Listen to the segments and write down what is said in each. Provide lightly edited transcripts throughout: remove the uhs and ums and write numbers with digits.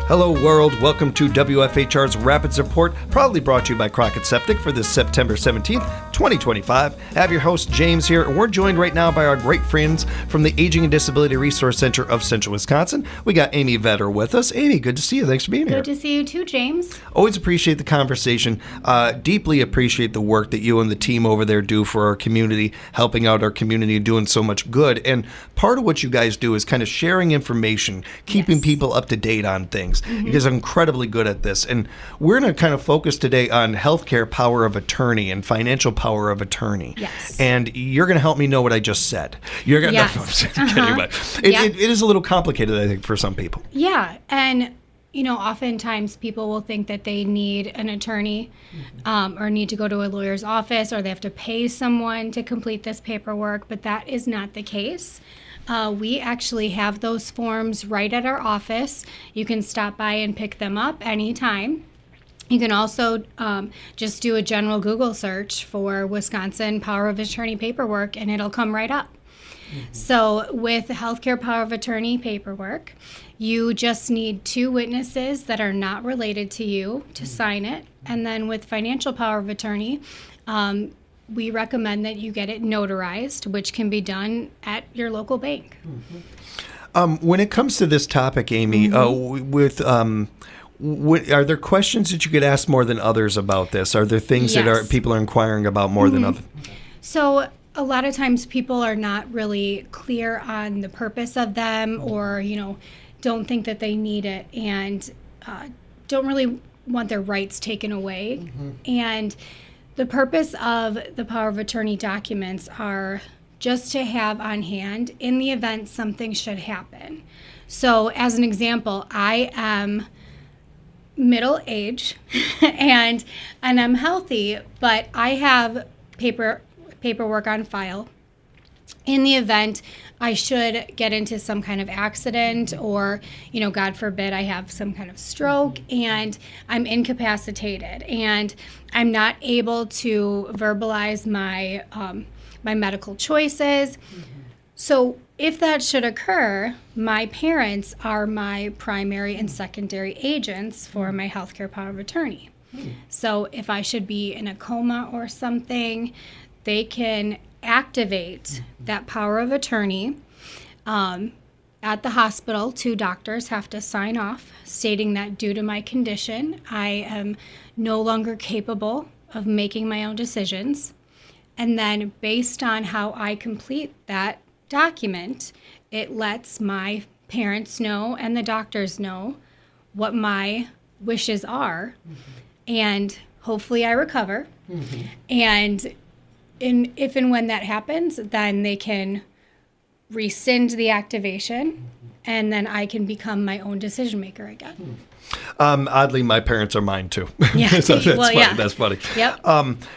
Hello world, welcome to WFHR's Rapids Report, proudly brought to you by Crockett Septic for this September 17th, 2025. I have your host James here, and we're joined right now by our great friends from the Aging and Disability Resource Center of Central Wisconsin. We got Amy Vetter with us. Amy, good to see you. Thanks for being here. Good to see you too, James. Always appreciate the conversation. Deeply appreciate the work that you and the team over there do for our community, helping out our community and doing so much good. And part of what you guys do is kind of sharing information, keeping people up to date on things. You guys are incredibly good at this. And we're going to kind of focus today on healthcare power of attorney and financial power of attorney. Yes. And you're going to help me know what I just said. You're going to, yes. No, I'm just kidding, but it is a little complicated, I think, for some people. Yeah. And, you know, oftentimes people will think that they need an attorney or need to go to a lawyer's office, or they have to pay someone to complete this paperwork, but that is not the case. We actually have those forms right at our office. You can stop by and pick them up anytime. You can also just do a general Google search for Wisconsin Power of Attorney paperwork, and it'll come right up. So with healthcare power of attorney paperwork, you just need 2 witnesses that are not related to you to sign it. And then with financial power of attorney, we recommend that you get it notarized, which can be done at your local bank. When it comes to this topic, Amy, are there questions that you could ask more than others about this? Are there things that people are inquiring about more than others? So a lot of times people are not really clear on the purpose of them, or, you know, don't think that they need it, and don't really want their rights taken away. And the purpose of the power of attorney documents are just to have on hand in the event something should happen. So as an example, I am middle age and I'm healthy, but I have paperwork on file in the event I should get into some kind of accident, or, you know, God forbid, I have some kind of stroke and I'm incapacitated and I'm not able to verbalize my my medical choices. So if that should occur, my parents are my primary and secondary agents for my healthcare power of attorney. So if I should be in a coma or something, they can activate that power of attorney. At the hospital, 2 doctors have to sign off stating that due to my condition, I am no longer capable of making my own decisions. And then based on how I complete that document, it lets my parents know and the doctors know what my wishes are. And hopefully I recover. And if and when that happens, then they can rescind the activation, and then I can become my own decision maker again. Oddly, my parents are mine too. Yeah. So that's Well, funny. yeah. That's funny. Yep.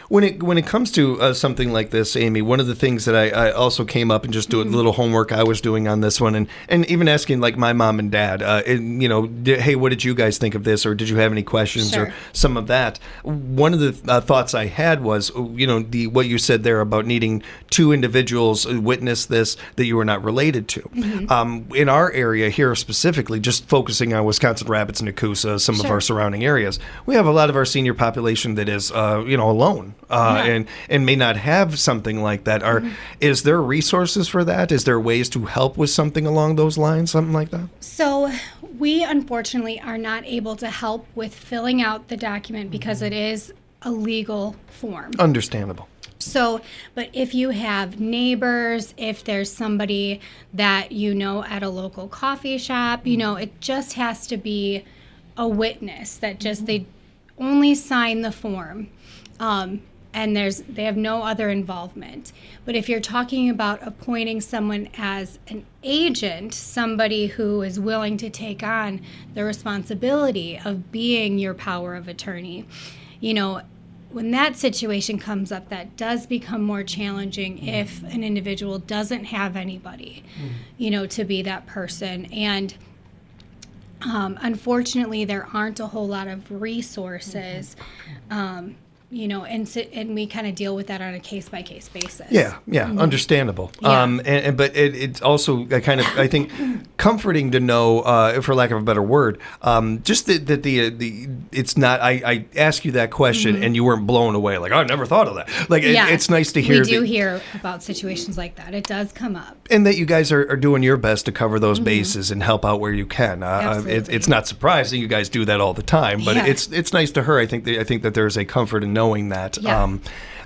When it comes to something like this, Amy, one of the things that I also came up and just doing a little homework I was doing on this one, and even asking like my mom and dad, hey, what did you guys think of this, or did you have any questions, Sure. or some of that. One of the thoughts I had was, what you said there about needing 2 individuals witness this that you were not related to. In our area here specifically, just focusing on Wisconsin Rapids and Nakusa, some of Sure. our surrounding areas, we have a lot of our senior population that is, alone and may not have something like that. Is there resources for that? Is there ways to help with something along those lines, something like that? So we unfortunately are not able to help with filling out the document because it is a legal form. Understandable. So, but if you have neighbors, if there's somebody that you know at a local coffee shop, it just has to be a witness that just they only sign the form, and they have no other involvement. But if you're talking about appointing someone as an agent, somebody who is willing to take on the responsibility of being your power of attorney, when that situation comes up, that does become more challenging if an individual doesn't have anybody, to be that person. And unfortunately, there aren't a whole lot of resources and we kind of deal with that on a case by case basis. Yeah, understandable. Yeah. But it's also I think comforting to know, for lack of a better word, just that the it's not. I ask you that question and you weren't blown away. Like, I never thought of that. Like, it's nice to hear. We do hear about situations like that. It does come up, and that you guys are doing your best to cover those bases and help out where you can. Absolutely. It's not surprising. You guys do that all the time, but Yeah. it's nice to her. I think that there's a comfort in knowing that. Yeah.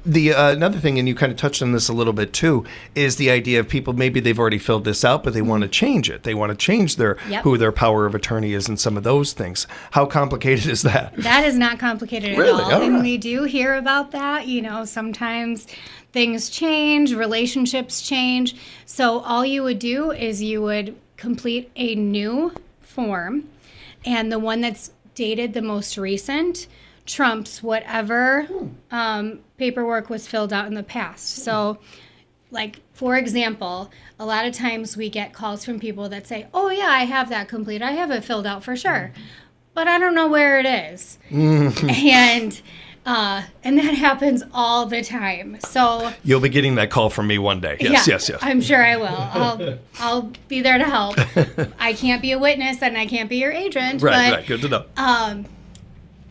The another thing, and you kind of touched on this a little bit too, is the idea of people, maybe they've already filled this out, but they want to change it. They want to change Yep. who their power of attorney is and some of those things. How complicated is that? That is not complicated at Really? all. All And right. we do hear about that. Sometimes things change, relationships change. So all you would do is you would complete a new form, and the one that's dated the most recent trumps whatever paperwork was filled out in the past. So, like, for example, a lot of times we get calls from people that say, oh, yeah, I have that complete. I have it filled out for sure, but I don't know where it is. And that happens all the time. So You'll be getting that call from me one day. Yes, yeah, yes. I'm sure I will. I'll be there to help. I can't be a witness and I can't be your agent. Right. Good to know.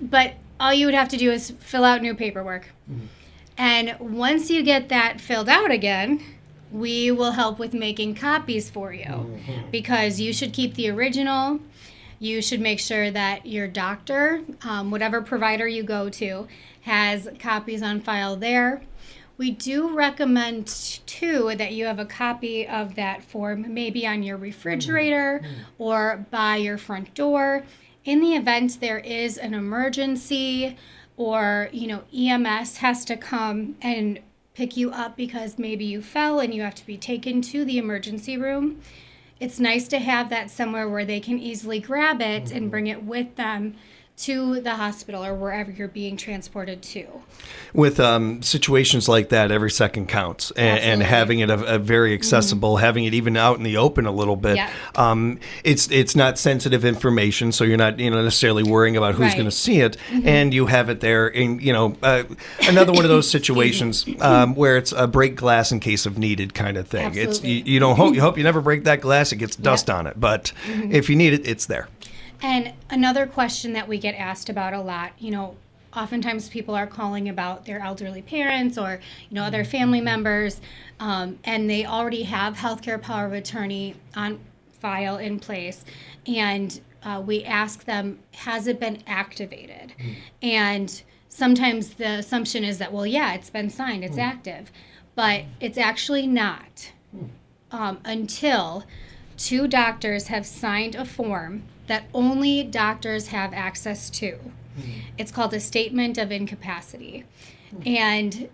But all you would have to do is fill out new paperwork. And once you get that filled out again, we will help with making copies for you, because you should keep the original. You should make sure that your doctor, whatever provider you go to, has copies on file there. We do recommend, too, that you have a copy of that form maybe on your refrigerator or by your front door. In the event there is an emergency, or EMS has to come and pick you up because maybe you fell and you have to be taken to the emergency room, it's nice to have that somewhere where they can easily grab it and bring it with them to the hospital or wherever you're being transported to. With situations like that, every second counts, and Absolutely. having it a very accessible, having it even out in the open a little bit. Yeah. It's not sensitive information, so you're not necessarily worrying about who's Right. going to see it, and you have it there. In another one of those situations where it's a break glass in case of needed kind of thing. It's Absolutely. you don't hope you hope you never break that glass. It gets dust on it, but if you need it, it's there. And another question that we get asked about a lot, oftentimes people are calling about their elderly parents or, other family members, and they already have healthcare power of attorney on file in place. And we ask them, has it been activated? And sometimes the assumption is that, well, yeah, it's been signed, it's active. But it's actually not until 2 doctors have signed a form that only doctors have access to. It's called a statement of incapacity. And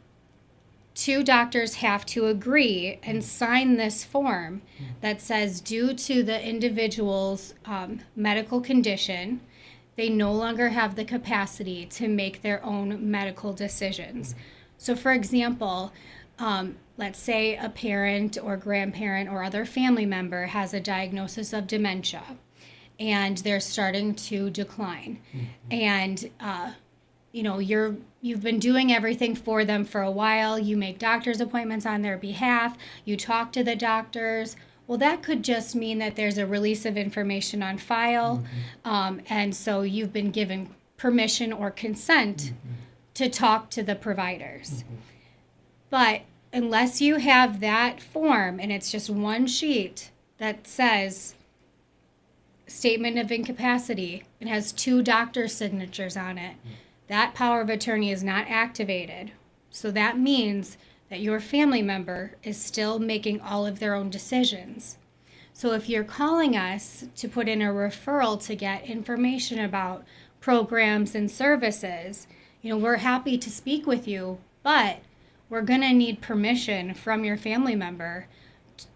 2 doctors have to agree and sign this form that says, due to the individual's medical condition, they no longer have the capacity to make their own medical decisions. So, for example, let's say a parent or grandparent or other family member has a diagnosis of dementia, and they're starting to decline. And, you've been doing everything for them for a while. You make doctor's appointments on their behalf. You talk to the doctors. Well, that could just mean that there's a release of information on file. And so you've been given permission or consent to talk to the providers. But unless you have that form, and it's just one sheet that says statement of incapacity and has 2 doctor signatures on it, that power of attorney is not activated. So that means that your family member is still making all of their own decisions. So if you're calling us to put in a referral to get information about programs and services, we're happy to speak with you, but we're going to need permission from your family member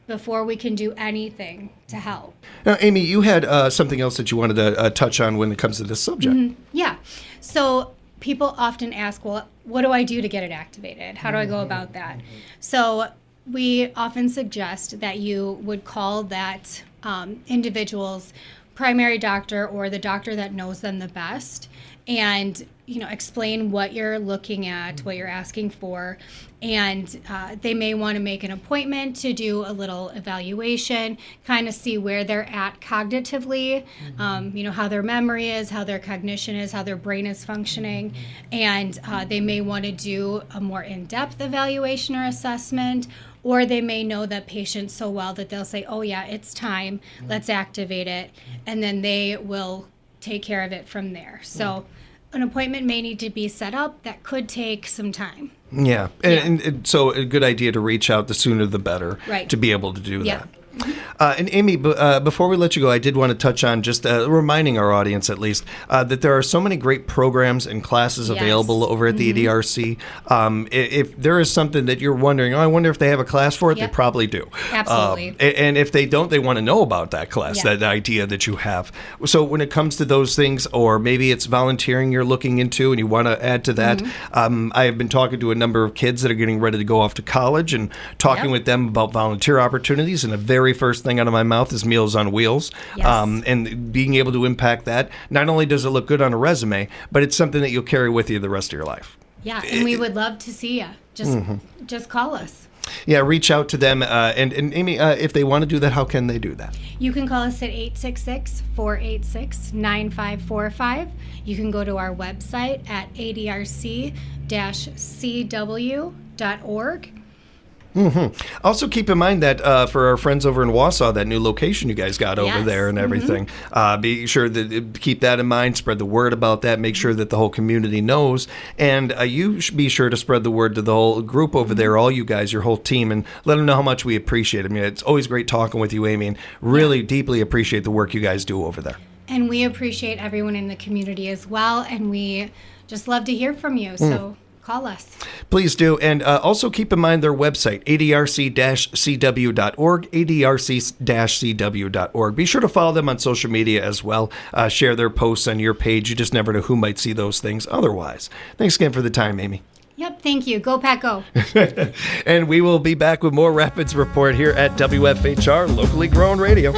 before we can do anything to help. Now, Amy, you had something else that you wanted to touch on when it comes to this subject. Yeah. So people often ask, well, what do I do to get it activated? How do I go about that? So we often suggest that you would call that individual's primary doctor or the doctor that knows them the best, and explain what you're looking at, what you're asking for, and they may want to make an appointment to do a little evaluation, kind of see where they're at cognitively, how their memory is, how their cognition is, how their brain is functioning, and they may want to do a more in-depth evaluation or assessment, or they may know that patient so well that they'll say, oh yeah, it's time, let's activate it, and then they will take care of it from there. So an appointment may need to be set up. That could take some time. Yeah. And so a good idea to reach out, the sooner the better, Right. to be able to do Yeah. that. And Amy, before we let you go, I did want to touch on just reminding our audience, at least, that there are so many great programs and classes Yes. available over at the ADRC. If there is something that you're wondering, I wonder if they have a class for it, Yep. they probably do. Absolutely. And if they don't, they want to know about that class, Yeah. that idea that you have. So when it comes to those things, or maybe it's volunteering you're looking into and you want to add to that, I have been talking to a number of kids that are getting ready to go off to college and talking Yep. with them about volunteer opportunities, and the very first thing out of my mouth is Meals on Wheels. Yes. And being able to impact that, not only does it look good on a resume, but it's something that you'll carry with you the rest of your life. Yeah, and we would love to see you. Just call us. Yeah, reach out to them. And Amy, if they want to do that, how can they do that? You can call us at 866-486-9545. You can go to our website at adrc-cw.org. Also, keep in mind that for our friends over in Wausau, that new location you guys got over Yes. there and everything, be sure that keep that in mind. Spread the word about that. Make sure that the whole community knows, and you should be sure to spread the word to the whole group over there, all you guys, your whole team, and let them know how much we appreciate it. I mean, it's always great talking with you, Amy, and really deeply appreciate the work you guys do over there. And we appreciate everyone in the community as well, and we just love to hear from you. So call us. Please do. And also keep in mind their website, adrc-cw.org, adrc-cw.org. Be sure to follow them on social media as well. Share their posts on your page. You just never know who might see those things otherwise. Thanks again for the time, Amy. Yep, thank you. Go Pack Go. And we will be back with more Rapids Report here at WFHR, locally grown radio.